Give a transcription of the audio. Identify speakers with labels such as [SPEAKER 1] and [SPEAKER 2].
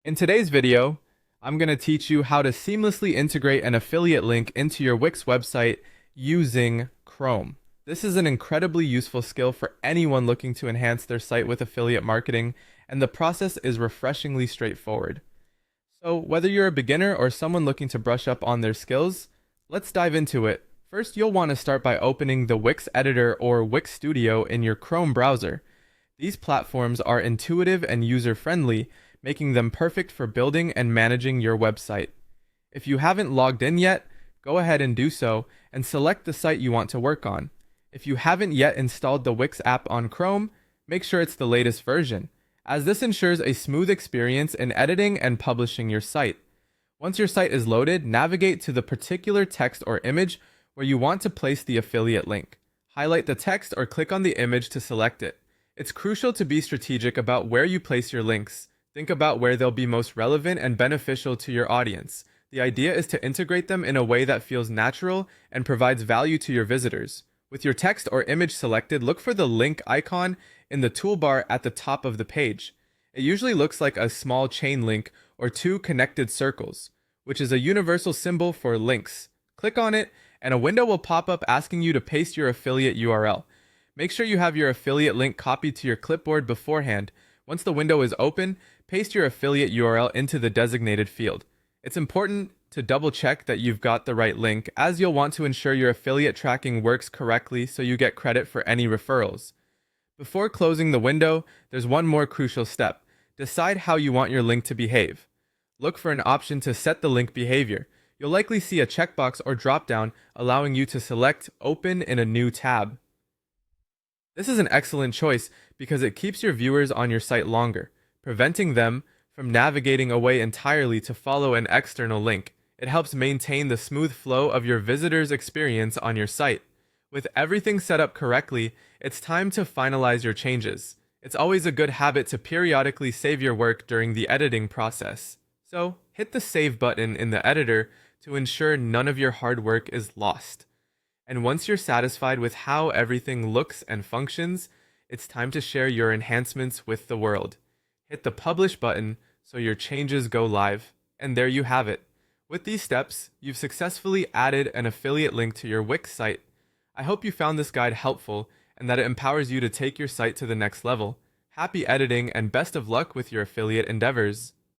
[SPEAKER 1] In today's video, I'm going to teach you how to seamlessly integrate an affiliate link into your Wix website using Chrome. This is an incredibly useful skill for anyone looking to enhance their site with affiliate marketing, and the process is refreshingly straightforward. So, whether you're a beginner or someone looking to brush up on their skills, let's dive into it. First, you'll want to start by opening the Wix Editor or Wix Studio in your Chrome browser. These platforms are intuitive and user-friendly, making them perfect for building and managing your website. If you haven't logged in yet, go ahead and do so and select the site you want to work on. If you haven't yet installed the Wix app on Chrome, make sure it's the latest version, as this ensures a smooth experience in editing and publishing your site. Once your site is loaded, navigate to the particular text or image where you want to place the affiliate link. Highlight the text or click on the image to select it. It's crucial to be strategic about where you place your links. Think about where they'll be most relevant and beneficial to your audience. The idea is to integrate them in a way that feels natural and provides value to your visitors. With your text or image selected, look for the link icon in the toolbar at the top of the page. It usually looks like a small chain link or two connected circles, which is a universal symbol for links. Click on it, and a window will pop up asking you to paste your affiliate URL. Make sure you have your affiliate link copied to your clipboard beforehand. Once the window is open, paste your affiliate URL into the designated field. It's important to double check that you've got the right link, as you'll want to ensure your affiliate tracking works correctly so you get credit for any referrals. Before closing the window, there's one more crucial step. Decide how you want your link to behave. Look for an option to set the link behavior. You'll likely see a checkbox or dropdown allowing you to select Open in a new tab. This is an excellent choice because it keeps your viewers on your site longer, preventing them from navigating away entirely to follow an external link. It helps maintain the smooth flow of your visitors' experience on your site. With everything set up correctly, it's time to finalize your changes. It's always a good habit to periodically save your work during the editing process. So, hit the save button in the editor to ensure none of your hard work is lost. And once you're satisfied with how everything looks and functions, it's time to share your enhancements with the world. Hit the publish button so your changes go live, and there you have it. With these steps, you've successfully added an affiliate link to your Wix site. I hope you found this guide helpful and that it empowers you to take your site to the next level. Happy editing and best of luck with your affiliate endeavors.